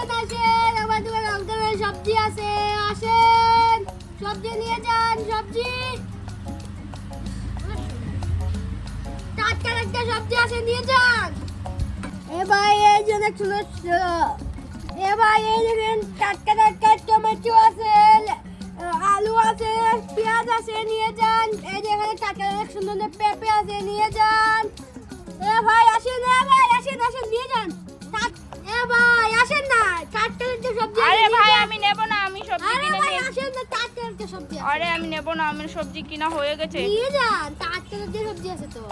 আসেন আমার দোকানে রং ধরনের সবজি আছে, আসেন সবজি নিয়ে যান। সবজি টাটকা টাটকা সবজি আছে, নিয়ে যান। এ ভাই এই যে দেখুন, এ ভাই এই দেখেন টাটকা টাটকা টমেটো আছে, আলু আছে, পেঁয়াজ আছে, নিয়ে যান। এই যে এখানে টাটকা সুন্দর পেঁপে আছে, নিয়ে যান। এ ভাই আসেন, এ ভাই আসেন আসেন নিয়ে যান। এ ভাই আসেন না, টাটকা টাটকা সবজি। আরে ভাই আমি নেব না, আমি সবজি আরে কিনে ভাই নিয়ে। আসেন না, টাটকা টাটকা সবজি আছে। আরে আমি নেব না, আমার সবজি কিনা হয়ে গেছে। নিয়ে যান, টাটকা টাটকা সবজি আছে তো।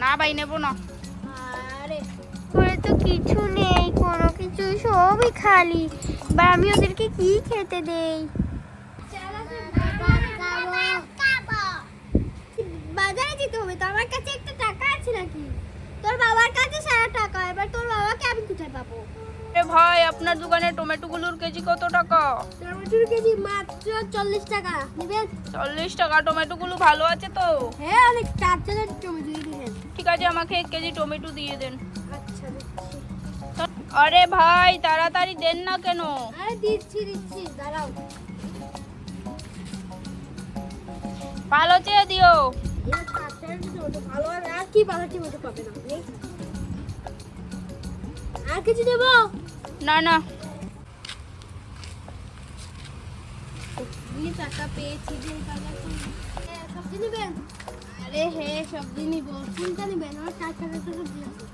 না ভাই নেব না। আরে ওরে তো কিছু নেই, কোনো কিছু সবই খালি। বা আমি ওদেরকে কি খেতে দেই? বাজারে যেতে হবে তো, আমার কাছে একটা টাকা আছে নাকি? তোর বাবার কাছে সারা টাকা, এবার তোর বাবাকে আমি কোথায় পাবো? আরে ভাই আপনার দোকানে টমেটোগুলোর কেজি কত টাকা? টমেটোর কেজি মাত্র 40 টাকা। নেবেন? 40 টাকা। টমেটোগুলো ভালো আছে তো? হ্যাঁ অনেক টাটকা টমেটো দিবেন। ঠিক আছে, আমাকে 1 কেজি টমেটো দিয়ে দেন। আচ্ছা দিচ্ছি। আরে ভাই তাড়াতাড়ি দেন না কেন? আরে দিচ্ছি দাঁড়াও। ভালো চেয়ে দিও। ভালো আর কি ভালো টমেটো পাবেন আপনি? আর কিছু দেবো? না না। টাকা পেয়েছি যে সবজি নেবেন? আরে হ্যাঁ সবজি নিব। কোনটা নেবেন? আমার টাটকা টাটকা সবজি আছে।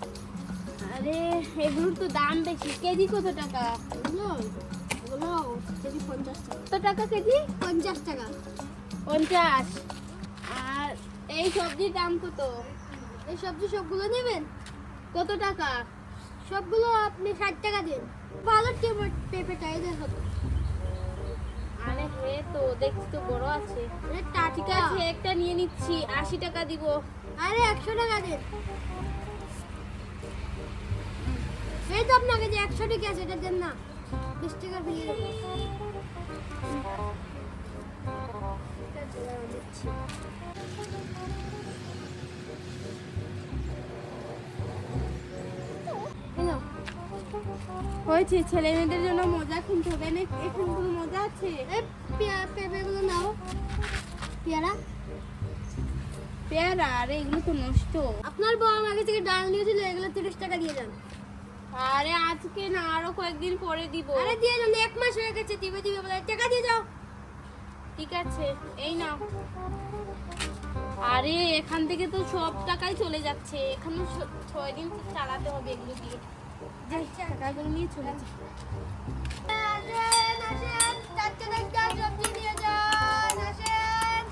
আরে এগুলোর তো দাম বেশি। কেজি কত টাকা? এগুলো কেজি 50 টাকা। কত টাকা কেজি? 50 টাকা। 50। আর এই সবজির দাম কত? এই সবজি সবগুলো নেবেন? কত টাকা? সবগুলো আপনি 60 টাকা দিন। ভালো পেঁপেটা এই দেখো তো। আরে হে তো দেখছি তো বড় আছে। আরে ঠিক টাটকা। আছে একটা নিয়ে নিচ্ছি, 80 টাকা দিব। আরে 100 টাকা দিন। এই তো আপনাকে যে 100 টাকা আছে এটা দেন না, 20 টাকা দিয়ে দেবো। ঠিক আছে দাঁড়াও দিচ্ছি। এই নাও। হয়েছে, ছেলে মেয়েদের জন্য মজা কিনতে হবে না, এখন কোনো মজা আছে? এই পেঁপেগুলো নাও। পেয়ারা। পেয়ারা? আরে এগুলো তো নষ্ট। আপনার বউ আমাকে থেকে ডাল নিয়েছিল, এগুলো 30 টাকা দিয়ে যান। আরে আজকে না, আরো কয়েকদিন পরে দিব। আরে দিয়ে যান, 1 মাস হয়ে গেছে, দিবে বলে টাকা দিয়ে যাও। ঠিক আছে এই নাও। আরে এখান থেকে তো সব টাকাই চলে যাচ্ছে, এখানে 6 দিন চালাতে হবে এগুলো দিয়ে। যাই টাকাগুলো নিয়ে চলে যাই। আসেন আসেন, টাটকা টাটকা সবজি নিয়ে যান, আসেন।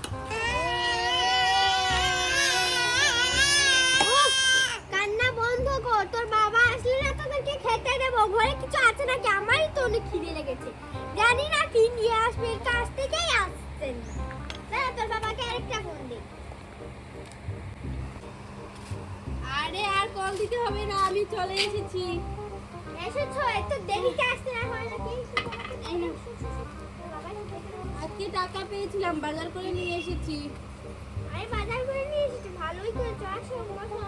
উফ, কান্না বন্ধ কর, তোর বাবা আসলে না তোদেরকে খেতে দেবো। ঘরে কিছু আছে নাকি? আমারই তো অনেক খিদে লেগেছে, জানি না কি নিয়ে আসবে, কাছ থেকেই আসছেন না। দাঁড়া, তোর বাবাকে আরেকটা ফোন দে। আরে আর কল দিতে হবে না, আমি চলে এসেছি। এসেছো? এত দেরিতে আসতে না হয় নাকি? এই নাও। আজকে টাকা পেয়েছিলাম, বাজার করে নিয়ে এসেছি। আরে বাজার করে নিয়ে এসেছি, ভালোই করেছো। আসো বসো।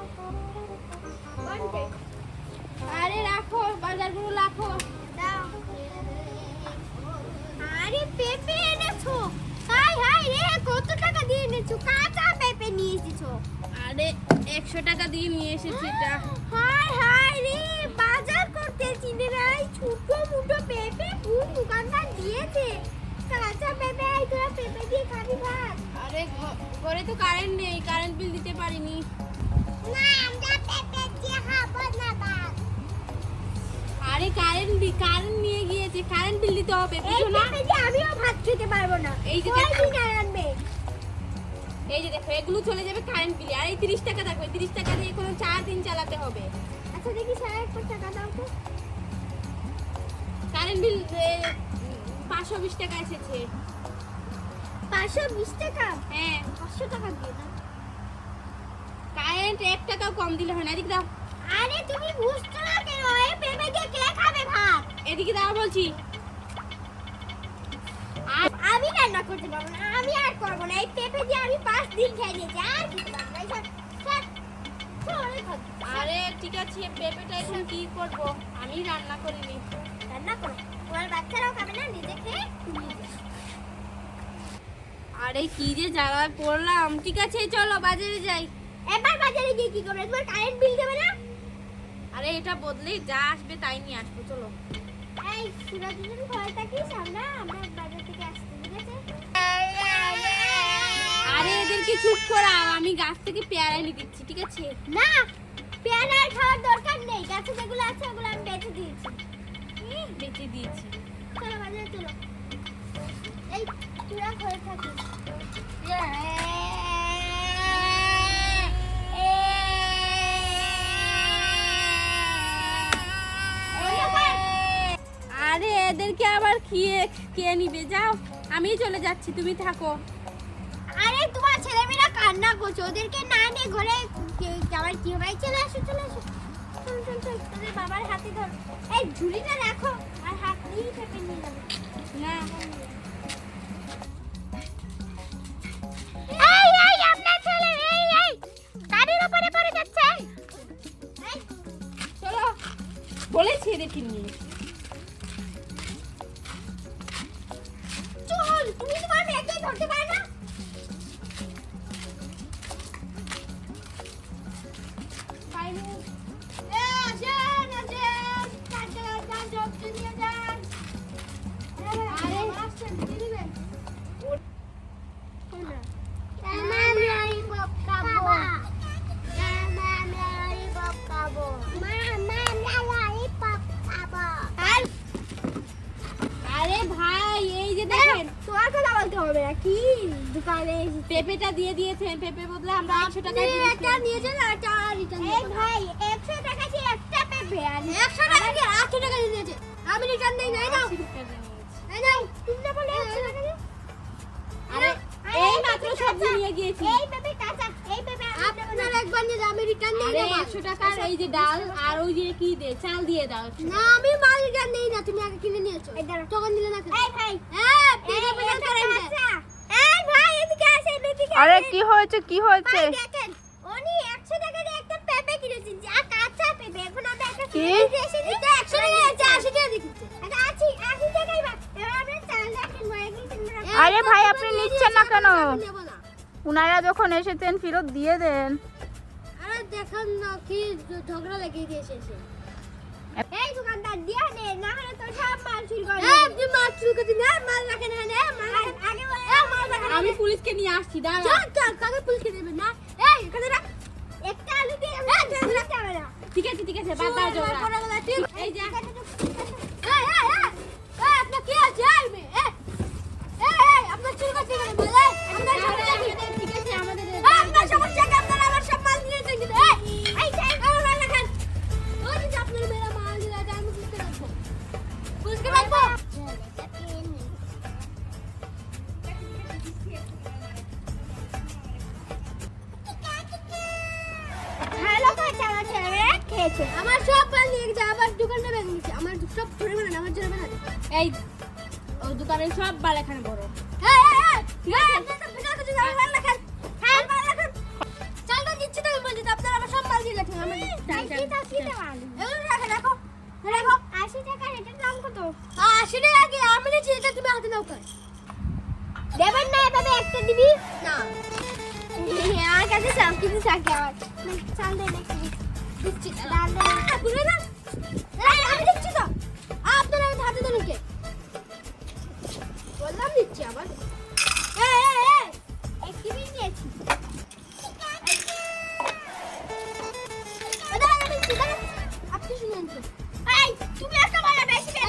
কোনটা? আরে রাখো, বাজারগুলো রাখো। দাও। আরে পেঁপে এনেছো? হাই হাই রে, কত টাকা দিয়ে এনেছো? কাঁচা পেঁপে নিয়ে এসেছো? আরে 100 টাকা দিয়ে নিয়ে এসেছি এটা। হাই হাই রে, বাজার করতে চিনে নাই, ছোট মুটো পেঁপে কোন দোকানদার দিয়েছে? কাঁচা পেঁপে, এই তোরা পেঁপে দিয়ে খাবি ভাত? আরে ঘরে তো কারেন্ট নেই, কারেন্ট বিল দিতে পারিনি। না, আমরা পেঁপে দিয়ে খাবো না ভাত। আরে কারেন্ট নিয়ে গিয়েছে, কারেন্ট বিল দিতে হবে, এই বুঝো না? পেঁপে দিয়ে আমিও ভাত খেতে পারবো না। এই যে কয় দেখো। দিন আর আনবে? এই যে দেখো, এগুলো চলে যাবে কারেন্ট বিলে। আর এই 30 টাকা থাকবে, 30 টাকা দিয়ে কোনো 4 দিন চালাতে হবে। আচ্ছা দেখি স্যার, একবার টাকা দাও তো। কারেন্ট বিল 520 টাকা এসেছে। 520 টাকা? হ্যাঁ, 500 টাকা দিয়ে দাও। কারেন্ট 1 টাকাও কম দিলে হয় না। এদিকে দাও, আরে তুমি বুঝছো না কেন? এই পেঁপে দিয়ে কে খাবে ভাত? এদিকে দাও বলছি। আমি রান্না করতে পারবো না, আমি আর করবো না। এই পেঁপে দিয়ে আমি 5 দিন খেয়ে নিয়েছি, আর খেতে পারবো না। এই সব, সব। আছে অনেক খাবে। আরে ঠিক আছে, পেঁপেটা এখন কি করব? আমি রান্না করিনি। রান্না করো, তোমার বাচ্চারাও খাবে না, নিজে খেয়ে তুমি খাবে। আরে কি যে জ্বালায় পড়লাম। ঠিক আছে চলো বাজারে যাই। এবার বাজারে গিয়ে কি করবে? তোমার কারেন্ট বিল দেবে না? আরে এটা বদলে যা আসবে তাই নিয়ে আসবো, চলো। এই তোরা দুজন ঘরে থাকিস, আমরা বাজার থেকে আসছি, ঠিক আছে? আরে এদেরকে চুপ করাও, আমি গাছ থেকে পেয়ারা এনে দিচ্ছি, ঠিক আছে? না, পেয়ারা খাওয়ার দরকার নেই, গাছে যেগুলো আছে ওগুলো আমি বেঁচে দিয়েছি। বেঁচে দিয়েছি। চলো বাজারে চলো। এই তোরা ঘরে থাকিস। আরে এদেরকে আবার কে নিবে? যাও, আমি চলে যাচ্ছি, তুমি থাকো। আরে তোমার ছেলেমেয়েরা কান্না করছে, ওদেরকে না নিয়ে ঘরে আবার কি হবে? এই চলে আসো চলে আসো, চল চল চল, তোদের বাবার হাতে ধর। এই ঝুড়িটা রাখো আর হাত দিয়ে পেপে নিয়ে যাবে। না এই আপনার ছেলে এই গাড়ির উপরে পড়ে যাচ্ছে। এই চলো, বলেছি এদেরকে নিয়ে। চল, তুমি তোমার মেয়েকে ধরতে পারো না? পাইনি। আসেন আসেন, চার জবকে নিয়ে যান। আরে আসছেন, কি দিবেন? আমি ললিপপ খাবো। আমি ললিপপ খাবো। আরে ভাই এই যে দেখেন, তোমার কথা বলতে হবে না, কি দোকানে পেঁপেটা দিয়ে দিয়েছেন, পেঁপে বদলে আমরা 100 টাকা একটা নিয়েছেন আর একটা রিটার্ন এই ভাই 100 টাকা দিয়ে একটা পেপে আর 100 টাকা দিয়ে 800 টাকা দিয়ে দিয়েছে। আমি রিটার্ন দেই না, এই নাও এই নাও, তুমি না বলে 100 টাকা দিয়ে। আরে এই মাত্র সবজি নিয়ে গিয়েছি। এই পেপে কাঁচা, এই পেপে আপনার একবার নিয়ে আমি রিটার্ন দেই আরে না। 100 টাকার এই যে ডাল আর ওই যে কি দে চাল দিয়ে দাও। না আমি মাল রিটার্ন দেই না, তুমি আগে কিনে নিয়েছো। এই দাঁড়াও, তখন দিলে না। এই ভাই হ্যাঁ পেপে পেপে করেন যে। এই ভাই এদিকে আসেন, এদিকে আরে কি হয়েছে কি হয়েছে? ভাই দেখেন, উনি 100 টাকা দিয়ে একটা পেঁপে কিনেছেন, যা কাঁচা পেঁপে। এখন আমরা একটা কি? কিনে এসে দিতে 100 টাকা আছে, 80 টাকা দিচ্ছে। আচ্ছা 80 টাকাই বা এবার আমরা চালটা কিনবো, এগুলো কিনবো না। আরে ভাই আপনি নিচ্ছেন না কেন? আমি নেবো না। উনারা যখন এসেছেন ফেরত দিয়ে দেন। আরে দেখেন না কি ঝগড়া লাগিয়ে দিয়েছে সে। এই দোকানদার দিয়া নে, না হলে তো সব মাল চুরি করে। এই আপনি মাল চুরি করতে না, মাল রাখেন না, মাল রাখেন আগে বলে মাল রাখেন। আমি পুলিশকে নিয়ে আসছি, দাঁড়া। চল চল, কাকে পুলিশকে দেবেন না? এই এখানে রাখ, একটা আলু দিয়ে আমি রাখতে হবে না। ঠিক আছে বাদ দাও জোড়া। এই যে আপনার কি আছে? আপনার চুরি করতে গেলে বলে ঠিক আছে আমাদের আপনার সমস্যা কি? আপনারা আমার সব মাল নিয়ে চলে গেছে। এই চাই আমার মাল রাখেন। ওই যে আপনার মেরা মাল দিলে আমি পুলিশকে রাখবো। পুলিশকে রাখবো। হ্যালো কইছে আমার ছেলেমেয়ে খেয়েছে। আমার সব মাল নিয়ে গেছে, আবার দোকানে ব্যাগ নিচ্ছে। আমার সব ধরে বানান, আমার জন্য বানান। এই ও দোকানের সব বাল এখানে বড়। আপনি তো বিনা কিছু আমার মাল রাখেন। হ্যাঁ মাল রাখেন। চালটা দিচ্ছি তো, আমি বলছি তো আপনারা আমার সব মাল দিয়ে রাখেন। আমার এগুলো রাখেন, রাখো রাখো। 80 টাকা এটার দাম কত? 80 টাকা কি আমি নিচ্ছি, এটা তুমি হাতে নাও কর। দেবেন না এভাবে একটা দিবি না। আমার কাছে সব কিছু থাকে, আমার চাল দেয় না দিচ্ছি, ডাল দেয় না, বুঝলে না? আমি দিচ্ছি তো, আপনারা হাতে দেন কে? বললাম দিচ্ছি আবার। একটি মিনিট নিয়েছি। আপনি শুনুন তো। এই তুমি একটা বলা বেশি বেশি।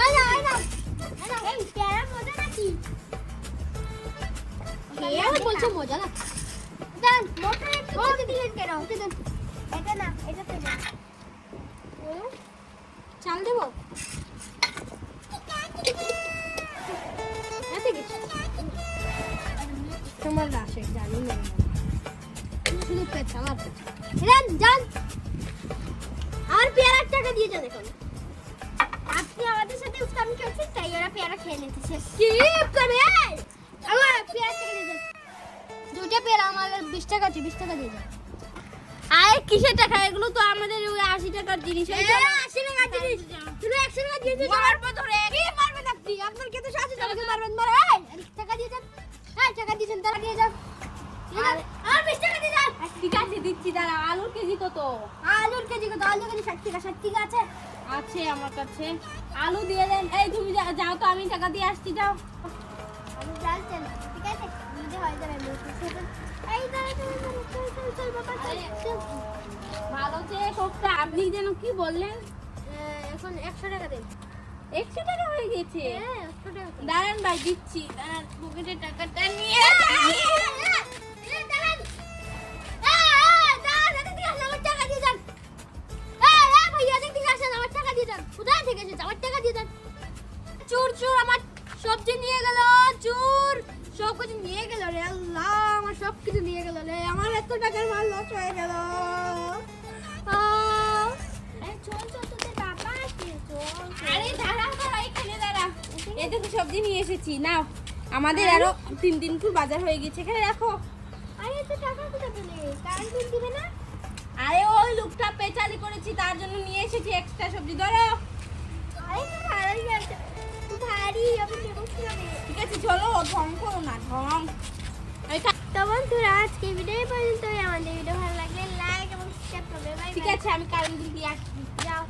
এই প্যারা মজা নাকি? বলছে মজা না। দেন মোটর একটু মজা দিলেন কেন? দেন এটা না, এটাতে দেন। চাল দেবো? এতে কিছু তোমার রাশে জানি না, শুধু পেট চালার যান। আর পেয়ারার টাকা দিয়ে যান। এখন আপনি আমাদের সাথে উস্তামি করছেন, তাই ওরা পেয়ারা খেয়ে নিতেছে। কি করবে? আমার পেয়ারা টাকা দিয়ে যান। দুটো পেয়ারা আমার 20 টাকা আছে, 20 টাকা দিয়ে যান। আরে কিসের টাকা? এগুলো তো আমাদের ওই 80 টাকার জিনিস। এই চলো। 80 টাকা জিনিস তুমি 100 টাকা দিয়ে দিছো মারবো ধরে। কি মারবেন আপনি আপনার কে তো 80 টাকা দিয়ে মারবেন মারে এই টাকা দিয়ে যান এই টাকা দিয়েছেন টাকা দিয়ে যান আর 20 টাকা দিয়ে যান ঠিক আছে দিচ্ছি, দাঁড়া। আলুর কেজি কত? আলুর কেজি কত আলু কেজি 60 টাকা আছে আছে আমার কাছে। আলু দিয়ে দেন। এই তুমি যাও তো, আমি টাকা দিয়ে আসছি, যাও। আমি জানতেন ঠিক আছে নিজে হয়ে যাবে এই দাঁড়া চল বাবা চল ভালো যে কোকটা। আপনি যেন কি বললেন? এখন 100 টাকা দেন 100 টাকা হয়ে গেছে। হ্যাঁ 100 টাকা দাঁড়ান ভাই, দিচ্ছি। দাঁড়ান, পকেটে টাকাটা নিয়ে। চোর চোর আমার সবজি নিয়ে গেল চোর সব কিছু নিয়ে গেল রে আল্লাহ আমার সব কিছু নিয়ে গেল রে আমার এত টাকার মাল লস হয়ে গেল চল চল তোদের বাবা আছে চল আরে দাঁড়াও দাঁড়াও, এখানে দাঁড়া। এই দেখো সবজি নিয়ে এসেছি, নাও। আমাদের আরো 3 দিন পুর বাজার হয়ে গেছে, এখানে রাখো। আরে এত টাকা কোথা পেলে কারেন্ট বিল দিবে না আরে ওই লোকটা পেচালি করেছি, তার জন্য নিয়ে এসেছি এক্সট্রা সবজি। ধরো। আরে তো ভালোই গেছে ভারী আমি দেবো কিভাবে ঠিক আছে চলো, ঢং করো না, ঢং। তো বন্ধুরা আজকে ভিডিও পর্যন্ত আমাদের ভিডিও ভালো লাগলে লাইক এবং সাবস্ক্রাইব করবে বাই ঠিক আছে, আমি কারেন্ট বিল দিয়ে আসছি। যাও